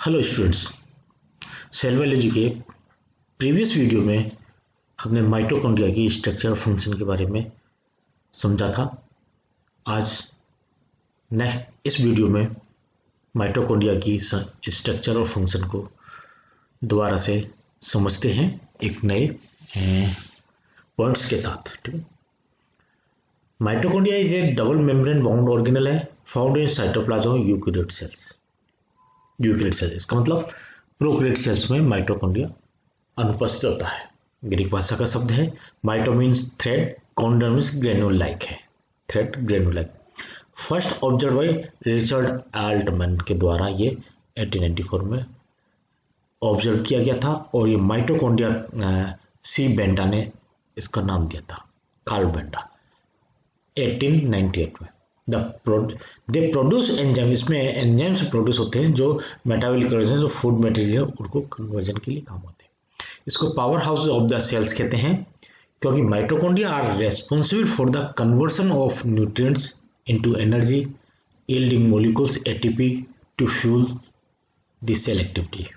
Hello students, cell biology के previous video में हमने माइटोकॉन्ड्रिया की स्ट्रक्चर और फंक्शन के बारे में समझा था। आज नेक्स्ट इस वीडियो में माइटोकॉन्ड्रिया की स्ट्रक्चर और फंक्शन को दोबारा से समझते हैं एक नए पॉइंट्स के साथ। ठीक है। Mitochondria is a double membrane bound organelle है, found in cytoplasm eukaryote cells. Eukaryote cell इसका मतलब प्रोकैरियोट सेल्स में माइटोकॉन्ड्रिया अनुपस्थित होता है। ग्रीक भाषा का शब्द है mito means thread, chondra means granule like है, thread granule like. First observe by Richard Altmann के द्वारा ये 1894 में ऑब्जर्व किया गया था और ये माइटोकॉन्ड्रिया सी बेंडा ने इसका नाम दिया था, कार्ल बेंडा 1898 में। दे प्रोड्यूस एंजाइम, इसमें एंजाइम्स प्रोड्यूस होते हैं जो मेटाबॉलिक कन्वर्जन, जो फूड मटेरियल उनको कन्वर्जन के लिए काम होते हैं। इसको power house of the cells कहते हैं क्योंकि mitochondria are responsible for the conversion of nutrients into energy yielding molecules ATP to fuel the cell activity.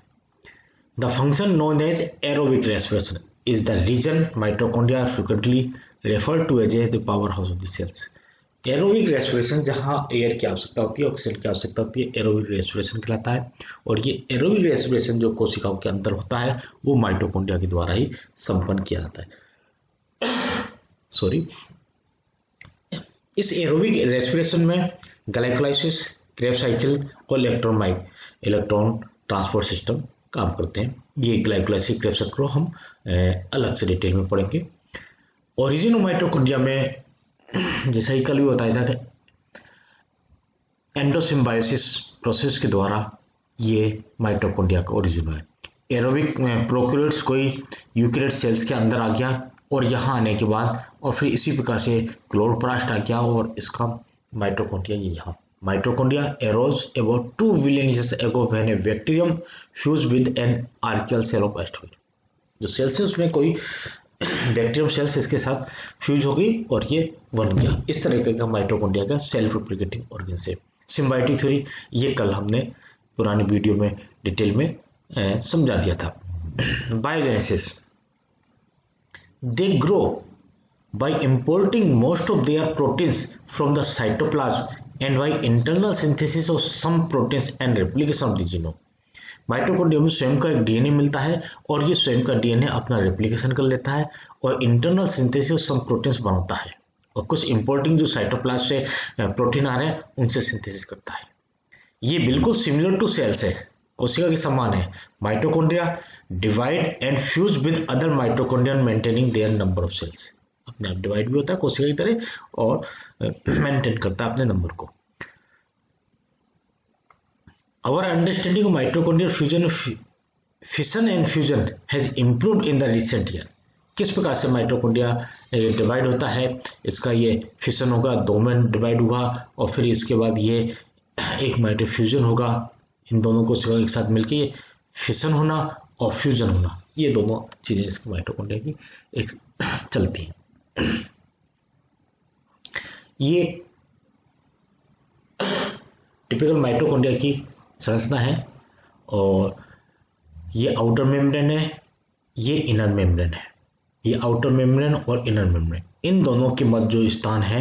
The function known as aerobic respiration is the reason mitochondria are frequently referred to as the power house of the cells. Aerobic respiration जहां air की आवश्यकता होती है, oxygen की आवश्यकता होती है, aerobic respiration कहलाता है। और ये एरोबिक रेस्पिरेशन जो कोशिकाओं के अंदर होता है वो माइटोकॉन्ड्रिया के द्वारा ही संपन्न किया जाता है। सॉरी, इस एरोबिक रेस्पिरेशन में ग्लाइकोलाइसिस, क्रेब्स साइकिल और इलेक्ट्रॉन ट्रांसपोर्ट सिस्टम काम करते हैं। ये ग्लाइकोलाइसिस, क्रेब्स साइकिल को हम अलग से डिटेल में पढ़ेंगे। ओरिजिन ऑफ माइटोकॉन्ड्रिया में जैसा ही कल भी बताया था कि एंडोसिम्बायोसिस प्रोसेस के द्वारा ये माइटोकॉन्ड्रिया का ओरिजिन है। एरोबिक प्रोकैरियोट्स कोई यूकेरियोट सेल्स के अंदर आ गया और यहाँ आने के बाद और फिर इसी प्रकार से क्लोरोप्लास्ट आ गया और इसका माइटोकॉन्ड्रिया ये यहाँ। Mitochondria arose about 2 billion years ago when a bacterium fused with an archaeal cell of asteroid। जो सेल्स है उसमें कोई बैक्टीरियम सेल्स इसके साथ फ्यूज हो गई और ये बन गया। इस तरीके का माइटोकॉन्ड्रिया का सेल्फ रिप्लिकेटिंग ऑर्गन से। सिम्बायोटिक थ्योरी ये कल हमने पुरानी वीडियो में डिटेल में समझा दिया था। Biogenesis, they grow by importing most of their proteins from the cytoplasm and by internal synthesis of some proteins and replication of the genome। Mitochondria में स्वयं का एक डीएनए मिलता है और ये स्वयं का डीएनए अपना रेप्लिकेशन कर लेता है और इंटरनल सिंथेसिस सम प्रोटीन्स बनाता है और कुछ इंपोर्टिंग जो साइटोप्लाज्म से प्रोटीन आ रहे हैं उनसे सिंथेसिस करता है। ये बिल्कुल सिमिलर टू सेल्स है, कोशिका के समान है। Mitochondria divide and fuse with other mitochondria maintaining their number of cells. अपने आप डिवाइड भी होता है कोशिका की तरह और मेंटेन करता है अपने नंबर को। Our understanding of mitochondrial fission and fusion has improved in the recent year। किस प्रकार से माइटोकॉन्ड्रिया डिवाइड होता है, इसका ये फिशन होगा, दो में डिवाइड हुआ और फिर इसके बाद ये एक माइटोफ्यूजन होगा। इन दोनों कोशिकाओं एक साथ मिलकर ये फिशन होना और फ्यूजन होना, ये दोनों चीजें इसके माइटोकॉन्ड्रिया की एक चलती हैं। ये टिपिकल माइटोकॉन्ड्रिया की संरचना है और ये आउटर मेम्ब्रेन है, ये इनर मेम्ब्रेन है। ये आउटर मेम्ब्रेन और इनर मेम्ब्रेन, इन दोनों के मध्य जो स्थान है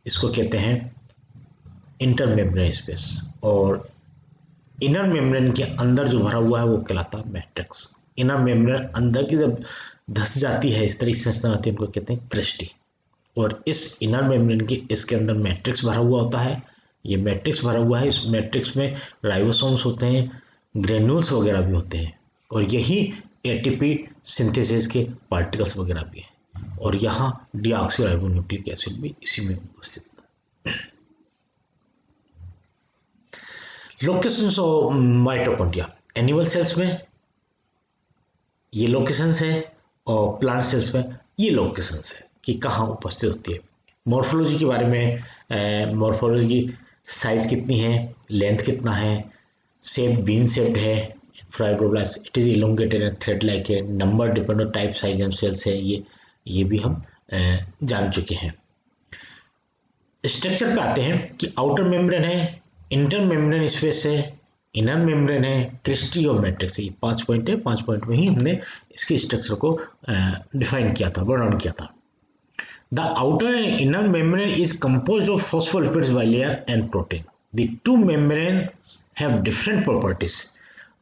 इसको कहते हैं इंटर मेम्ब्रेन स्पेस और इनर मेम्ब्रेन के अंदर जो भरा हुआ है वो कहलाता है मैट्रिक्स। इनर मेम्ब्रेन अंदर की जब धस जाती है, इस तरह की संरचना आती है, उनको कहते हैं क्रिस्टी। और इस इनर मेम्ब्रेन के इसके अंदर मैट्रिक्स भरा हुआ होता है। ये मैट्रिक्स भरा हुआ है, इस मैट्रिक्स में राइबोसोम्स होते हैं, ग्रेन्यूल्स वगैरह भी होते हैं और यही एटीपी सिंथेसिस के पार्टिकल्स वगैरह भी हैं और यहाँ डीऑक्सीराइबोन्यूक्लिक एसिड भी इसी में उपस्थित है। Locations of mitochondria, animal cells में ये लोकेशंस है और प्लांट सेल्स में ये लोकेशंस है कि कहाँ उपस्थित होती है। मॉर्फोलॉजी के बारे में, मॉर्फोलॉजी साइज कितनी है, लेंथ कितना है, शेप बीन शेप्ड है, fibroblast it is elongated and thread like है, number depend on type size and cells है, ये भी हम जान चुके हैं। स्ट्रक्चर पे आते हैं कि आउटर मेम्ब्रेन है, इंटर मेम्ब्रेन स्पेस है, इनर मेम्ब्रेन है, क्रिस्टी और मैट्रिक्स है। 5 पॉइंट है, 5 पॉइंट में ही हमने इसकी स्ट्रक्चर को डिफाइन किया था, वर्णन किया था। The outer and inner membrane is composed of phospholipids bilayer and protein. The two membrane have different properties.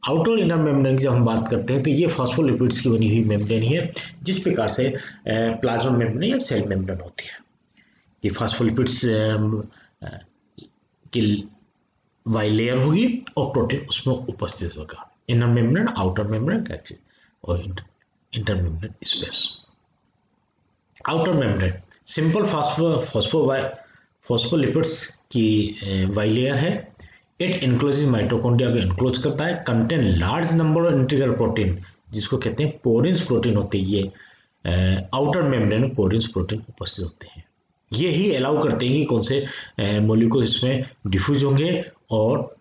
Outer inner membrane की जब हम बात करते हैं तो ये फॉस्फोलिपिड्स की बनी हुई मेम्ब्रेन ही है, जिस प्रकार से प्लाज्मा मेम्ब्रेन या सेल मेम्ब्रेन होती है। ये फॉस्फोलिपिड्स की बाइलेयर होगी और प्रोटीन उसमें उपस्थित होगा। इनर मेम्ब्रेन, आउटर मेम्ब्रेन और inter membrane space. Outer membrane simple phospholipids की बाइलेयर है। इट इंक्लोजेस माइटोकॉन्ड्रिया को इंक्लोज करता है। Contain large number of integral protein, जिसको कहते हैं पोरिन्स प्रोटीन होते हैं। ये आउटर मेम्ब्रेन में पोरिन्स प्रोटीन उपस्थित होते हैं। ये ही अलाउ करते हैं कि कौन से मॉलिक्यूल इसमें डिफ्यूज होंगे और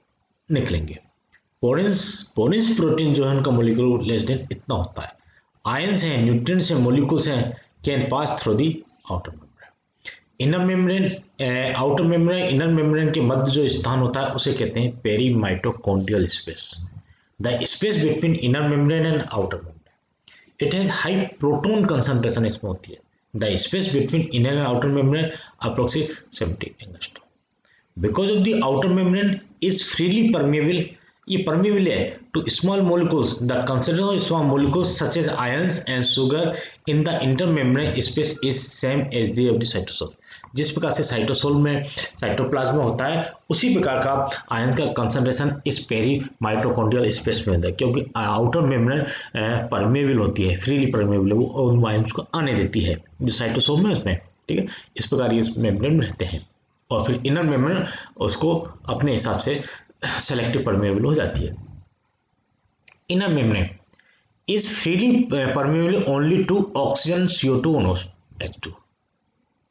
निकलेंगे। पोरिन्स प्रोटीन जो है उनका मॉलिक्यूलर लेस देन इतना होता है। आयंस हैं, न्यूट्रिएंट्स हैं, मॉलिक्यूल्स हैं, can pass through the outer membrane. Inner membrane, outer membrane, inner membrane के मध्य जो स्थान होता है उसे कहते हैं perimitochondrial space. The space between inner membrane and outer membrane, it has high proton concentration इसमें होती है। The space between inner and outer membrane approximate 70 angstrom. Because of the outer membrane is freely permeable, ये permeable है to small molecules. The concentration of small molecules such as ions and sugar in the intermembrane space is same as the of the cytosol. जिस प्रकार से cytosol में cytoplasm में होता है उसी प्रकार का आयंस का कंसंट्रेशन इस पेरी माइटोकॉन्ड्रियल स्पेस में होता है, क्योंकि आउटर मेम्ब्रेन परमेबल होती है, फ्रीली परमेबल, वो उन आयंस को आने देती है जो साइटोसोल में उसमें, ठीक है। इस प्रकार ये मेम्ब्रेन में रहते हैं और फिर इनर मेम्ब्रेन उसको अपने हिसाब से सेलेक्टिव परमेबल हो जाती है। Inner membrane is freely permeable only to oxygen, CO2 और H2।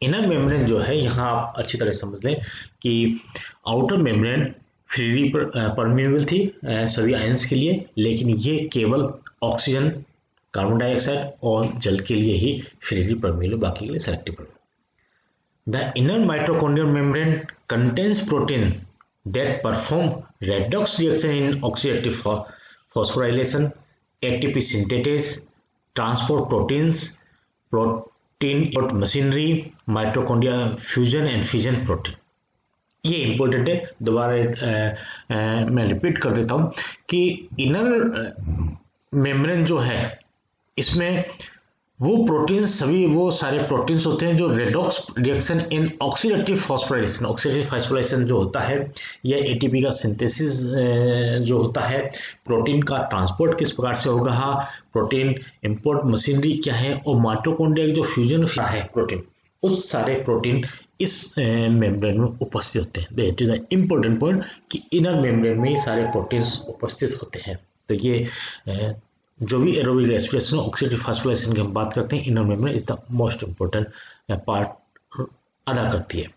इनर मेम्ब्रेन जो है, यहाँ आप अच्छी तरह समझ लें कि आउटर मेम्ब्रेन फ्रीली परमेबल थी सभी आयंस के लिए, लेकिन ये केवल ऑक्सीजन, कार्बन डाइऑक्साइड और जल के लिए ही फ्रीली परमेबल, बाकी के लिए selective permeable. The inner mitochondrial membrane contains protein that perform redox reaction in oxidative phosphorylation, ATP synthase, transport proteins, protein import machinery, mitochondria fusion and fission protein। ये important है, दोबारा मैं रिपीट कर देता हूँ कि इनर मेम्ब्रेन जो है इसमें वो प्रोटीन, सभी वो सारे प्रोटीन्स होते हैं जो redox reaction in oxidative phosphorylation, oxidative phosphorylation जो होता है या एटीपी का सिंथेसिस जो होता है, प्रोटीन का ट्रांसपोर्ट किस प्रकार से होगा, प्रोटीन इंपोर्ट मशीनरी क्या है, और माइटोकॉन्ड्रिया जो फ्यूजन है प्रोटीन, उस सारे प्रोटीन इस मेम्ब्रेन में उपस्थित होते हैं। That is the important point कि इनर मेम्ब्रेन में ये सारे प्रोटीन्स उपस्थित होते हैं। तो ये जो भी एरोबिक रेस्पिरेशन ऑक्सीडेटिव फॉस्फोराइलेशन की हम बात करते हैं, inner membrane is the most important part अदा करती है।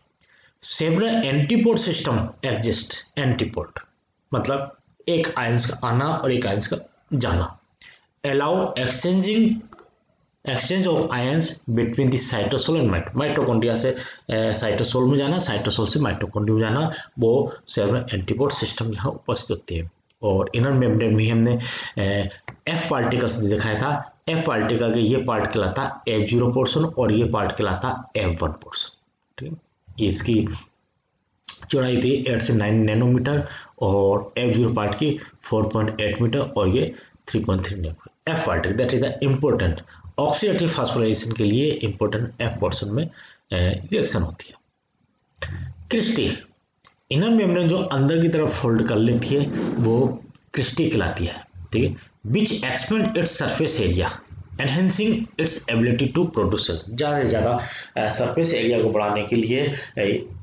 Several antipode system exist. Antipode मतलब एक आयंस का आना और एक आयंस का जाना। Allow exchange of ions between the cytosol and mitochondria से साइटोसोल में जाना, साइटोसोल से माइटोकॉन्ड्रिया में जाना, वो सेवरल एंटीपोड सिस्टम यहाँ उपस्थित होती है। और इनर मेम्ब्रेन में हमने F पार्टिकल्स दिखाया था। F पार्टिकल के ये पार्ट कहलाता F0 पोर्शन और ये पार्ट कहलाता F1 पोर्शन, ठीक है। इसकी चौड़ाई थी 8 से 9 नैनोमीटर और F0 पार्ट की 4.8 मीटर और ये 3.3 nanometre. F particle that is the important oxidative phosphorylation के लिए इम्पोर्टेंट F पोर्शन में रिएक्शन होती है। क्रिस्टी, इनर मेम्ब्रेन जो अंदर की तरफ फोल्ड कर लेती है वो क्रिस्टी कहलाती है, ठीक है। Which expand its surface area enhancing its ability to produce cell. ज़्यादा से ज़्यादा सरफेस एरिया को बढ़ाने के लिए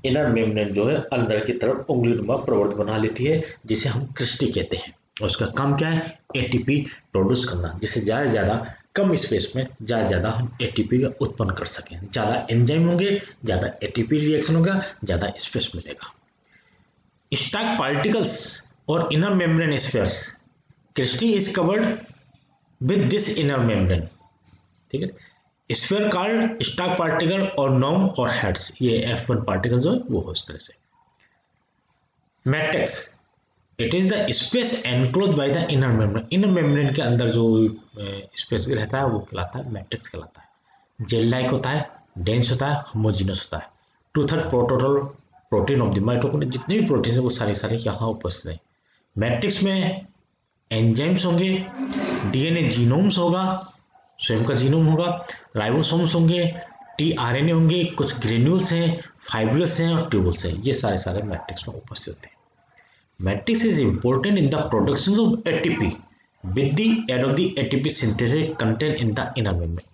इनर मेम्ब्रेन जो है अंदर की तरफ उंगलीनुमा प्रवर्त बना लेती है, जिसे हम क्रिस्टी कहते हैं। उसका काम क्या है, एटीपी प्रोड्यूस करना, जिससे ज़्यादा से ज़्यादा कम स्पेस में ज़्यादा ज़्यादा हम एटीपी का उत्पन्न कर सकें। ज़्यादा एंजाइम होंगे, ज़्यादा एटीपी रिएक्शन होगा, ज़्यादा स्पेस मिलेगा। स्टार्क पार्टिकल्स और inner membrane spheres, cristae is covered with this inner membrane, ठीक है। स्फीयर कॉल्ड स्टार्क पार्टिकल और नॉम और हेड्स, ये F1 पार्टिकल जो है वो हो इस तरह से। Matrix, it is the space enclose by the inner membrane. Inner membrane के अंदर जो स्पेस रहता है वो कहलाता है मैट्रिक्स कहलाता है। जेल लाइक होता है, डेंस होता है, होमोजीनस होता है। 2/3 total protein of the mitochondria, जितने भी प्रोटीन है वो सारे यहाँ उपस्थित हैं। मैट्रिक्स में एंजाइम्स होंगे, डीएनए जीनोम्स होगा, स्वयं का जीनोम होगा, राइबोसोम्स होंगे, टीआरएनए होंगे, कुछ ग्रेन्यूल्स हैं, फाइब्रस हैं और ट्यूबल्स हैं। ये सारे मैट्रिक्स में उपस्थित हैं। Matrix is important in the production of ATP with the aid of the ATP synthesis content in the inner membrane.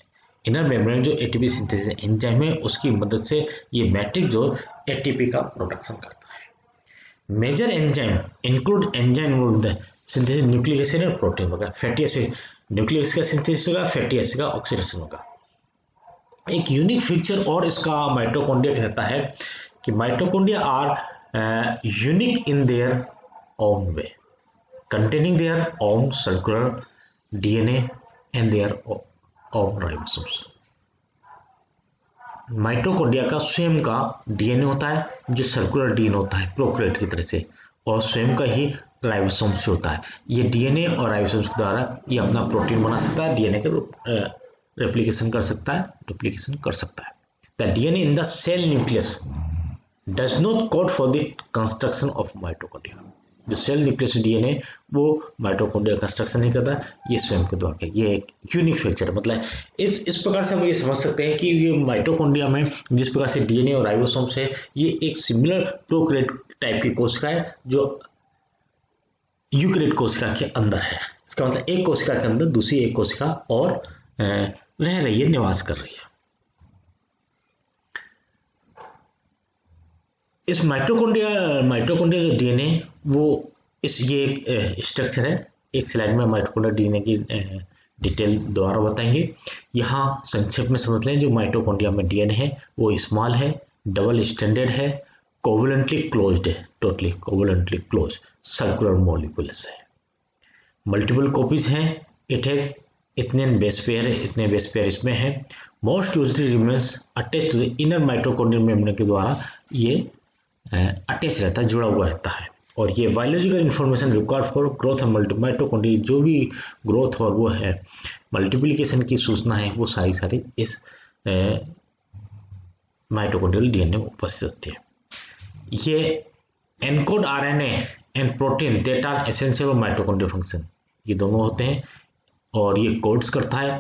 Inner membrane जो एटीपी सिंथेसिस एंजाइम है उसकी मदद से ये मैट्रिक्स जो एटीपी का प्रोडक्शन करता है। Major enzyme include enzyme synthesis nucleic acid और प्रोटीन होगा। फैटी एसिड न्यूक्लिक एसिड का सिंथेसिस होगा, फैटी एसिड का ऑक्सीडेशन होगा। एक यूनिक फीचर और इसका माइटोकॉन्ड्रिया कहता है कि mitochondria are unique in their own way, containing their own circular DNA and their own ribosomes। Mitochondria का स्वयं का डीएनए होता है जो सर्कुलर डीएनए होता है प्रोकैरियोट की तरह से, और स्वयं का ही राइबोसोम से होता है। ये डीएनए और राइबोसोम्स के द्वारा ये अपना प्रोटीन बना सकता है, डीएनए का रेप्लिकेशन कर सकता है, डुप्लीकेशन कर सकता है। The DNA in the cell nucleus does not code for the construction of mitochondria. जो सेल न्यूक्लियस डीएनए वो माइटोकॉन्ड्रिया कंस्ट्रक्शन नहीं करता, ये स्वयं के द्वारा। ये एक यूनिक फीचर है। मतलब इस प्रकार से हम ये समझ सकते हैं कि ये माइटोकॉन्ड्रिया में जिस प्रकार से डीएनए और राइबोसोम्स है, ये एक सिमिलर प्रोकैरियोट टाइप की कोशिका है जो यूकैरियोट कोशिका के अंदर है। इसका मतलब एक कोशिका के अंदर दूसरी एक कोशिका और रह रही है, निवास कर रही है। इस माइटोकॉन्ड्रिया जो डीएनए वो ये एक स्ट्रक्चर है। एक स्लाइड में माइटोकॉन्ड्रिया डीएनए की डिटेल द्वारा बताएंगे। यहाँ संक्षेप में समझ लें, जो माइटोकॉन्ड्रिया में डीएनए है वो स्मॉल है, डबल स्टैंडर्ड है, कोवलेंटली क्लोज्ड है, totally covalently close, circular molecules है, मल्टीपल कॉपीज हैं, इट हैज इतने बेस पेयर है, इतने बेस पेयर इसमें है। Most usually remains attach to the inner mitochondrial membrane के द्वारा ये अटैच रहता है, जुड़ा हुआ रहता है। और ये biological information required for growth और माइटोकॉन्ड्रिया, जो भी ग्रोथ और वो है मल्टीप्लिकेशन की सूचना है, वो सारी इस माइटोकॉन्ड्रियल डीएनए में उपस्थित होती है। ये encode RNA and protein that are essential for mitochondrial function, ये दोनों होते हैं। और ये कोड्स करता है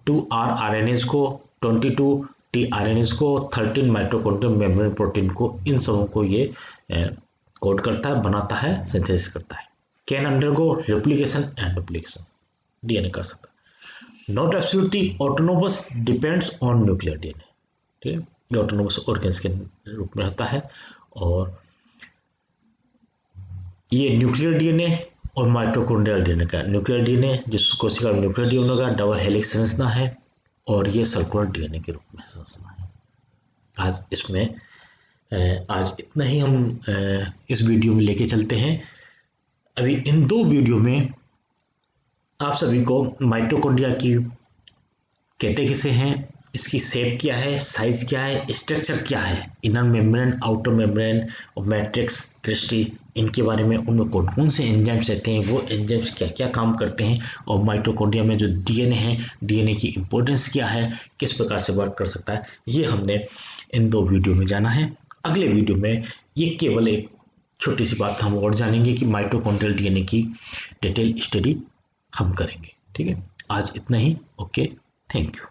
2R आरएनएस को, 22 टीआरएनएस को, 13 माइटोकॉन्ड्रियल मेम्ब्रेन प्रोटीन को, इन सबों को ये कोड करता है, बनाता है, सिंथेसिस करता है। Can undergo replication and duplication, DNA कर सकता है। Not absolutely autonomous, depends on nuclear DNA, ठीक है। ये ऑटोनोमस ऑर्गेन्स के रूप में रहता है। और ये न्यूक्लियर डीएनए और माइटोकॉन्ड्रियल डीएनए का, न्यूक्लियर डीएनए जिस कोशिका में न्यूक्लियर डीएनए का डबल हेलिक्स संरचना है, और ये सर्कुलर डीएनए के रूप में संरचना है। आज इतना ही हम इस वीडियो में लेके चलते हैं। अभी इन 2 वीडियो में आप सभी को माइटोकॉन्ड्रिया की कहते किसे हैं, इसकी शेप क्या है, साइज क्या है, स्ट्रक्चर क्या है, इनर मेम्ब्रेन, आउटर मेम्ब्रेन और मैट्रिक्स, क्रिस्टी, इनके बारे में, उनमें कौन कौन से एंजाइम्स रहते हैं, वो एंजाइम्स क्या क्या काम करते हैं, और माइटोकॉन्ड्रिया में जो डीएनए है, डीएनए की इंपॉर्टेंस क्या है, किस प्रकार से वर्क कर सकता है, ये हमने इन 2 वीडियो में जाना है। अगले वीडियो में ये केवल एक छोटी सी बात हम और जानेंगे कि माइटोकॉन्ड्रियल डीएनए की डिटेल स्टडी हम करेंगे, ठीक है। आज इतना ही, ओके, थैंक यू।